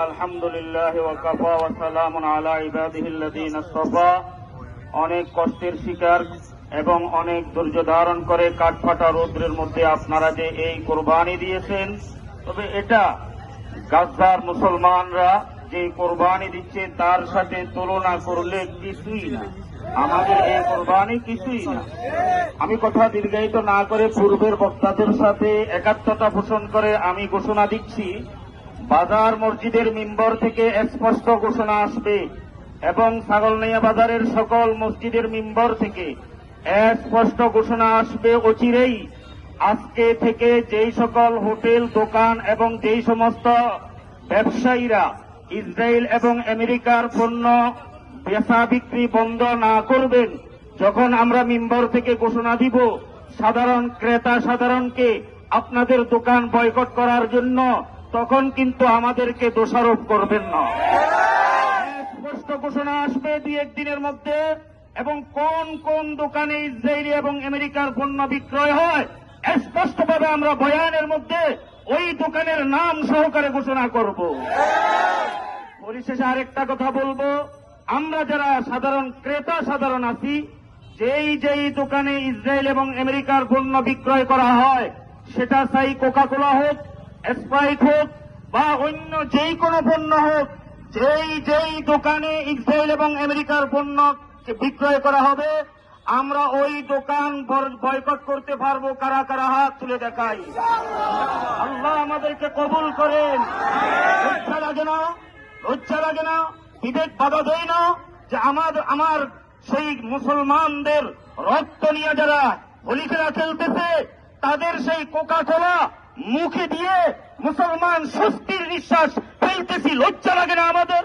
আলহামদুলিল্লাহ ওয়া কাফা ওয়া সালামুন আলা ইবাদিহিল্লাযীনা ইসতাফা। অনেক কষ্টের শিকার এবং অনেক ধৈর্য ধারণ করে কাঠফাটা রৌদ্রের মধ্যে আপনারা যে এই কোরবানি দিয়েছেন, তবে এটা গাজার মুসলমানরা যে কোরবানি দিচ্ছে তার সাথে তুলনা করলে কিছুই না। আমাদের এই কোরবানি কিছুই না। আমি কথা দীর্ঘায়িত না করে পূর্বের বক্তাদের সাথে একাত্মতা পোষণ করে আমি ঘোষণা দিচ্ছি, বাজার মসজিদের মিম্বর থেকে স্পষ্ট ঘোষণা আসবে এবং ছাগলনাইয়া বাজারের সকল মসজিদের মিম্বর থেকে স্পষ্ট ঘোষণা আসবে অচিরেই। আজকে থেকে যেই সকল হোটেল, দোকান এবং যেই সমস্ত ব্যবসায়ীরা ইসরায়েল এবং আমেরিকার পণ্য বেচা বিক্রি বন্ধ না করবেন, যখন আমরা মিম্বর থেকে ঘোষণা দিব সাধারণ ক্রেতা সাধারণকে আপনাদের দোকান বয়কট করার জন্য, তখন কিন্তু আমাদেরকে দোষারোপ করবেন না। স্পষ্ট ঘোষণা আসবে দুই একদিনের মধ্যে, এবং কোন কোন দোকানে ইসরায়েলি এবং আমেরিকার পণ্য বিক্রয় হয় স্পষ্টভাবে আমরা বয়ানের মধ্যে ওই দোকানের নাম সহকারে ঘোষণা করব। পরিশেষে আরেকটা কথা বলবো, আমরা যারা সাধারণ ক্রেতা সাধারণ আছি, যেই দোকানে ইসরায়েল এবং আমেরিকার পণ্য বিক্রয় করা হয়, সেটা চাই কোকা কোলা হোক, স্প্রাইট হোক বা অন্য যেই কোনো পণ্য হোক, যেই দোকানে ইসরায়েল এবং আমেরিকার পণ্য বিক্রয় করা হবে, আমরা ওই দোকান বয়কট করতে পারবো। কারা কারা হাত তুলে দেখাই। আল্লাহ আমাদেরকে কবুল করেন। লজ্জা লাগে না? লজ্জা লাগে না? বিবেক বাধা দেয় না যে আমার সেই মুসলমানদের রক্ত নিয়ে যারা হোলি খেলা খেলতেছে, তাদের সেই কোকা কোলা মুখে দিয়ে মুসলমান স্বস্তির নিঃশ্বাস ফেলতেছি? লজ্জা লাগে না আমাদের?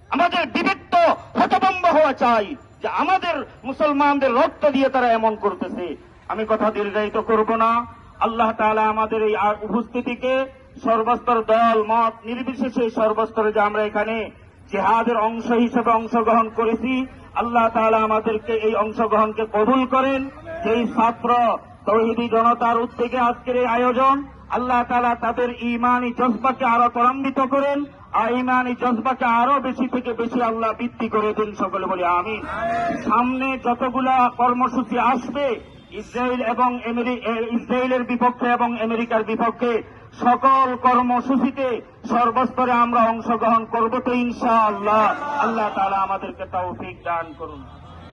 আমাদের বিবেক তো হতভম্ব হওয়া চাই যে আমাদের মুসলমানদের রক্ত দিয়ে তারা এমন করতেছে। আমি কথা দীর্ঘায়িত করব না। আল্লাহ তাআলা আমাদের এই উপস্থিতিকে সর্বস্তর দল মত নির্বিশেষে সর্বস্তরে যে আমরা এখানে জিহাদের অংশ হিসেবে অংশগ্রহণ করেছি, আল্লাহ তাআলা আমাদেরকে এই অংশগ্রহণকে কবুল করেন। যেই ছাত্র তৌহিদি জনতার উদ্যোগে আজকের এই আয়োজন, আল্লাহ তাআলা তাদের ঈমানি জজবাকে আরো ত্বরান্বিত করেন, আর ঈমানি জজবাকে আরো বেশি থেকে বেশি আল্লাহ বৃদ্ধি করে দেন। সকলে বলি আমিন। সামনে যতগুলা কর্মসূচি আসবে ইসরায়েলের বিপক্ষে এবং আমেরিকার বিপক্ষে, সকল কর্মসূচিতে সর্বস্তরে আমরা অংশগ্রহণ করব তো ইনশাআল্লাহ। আল্লাহ তাআলা আমাদেরকে তৌফিক দান করুন।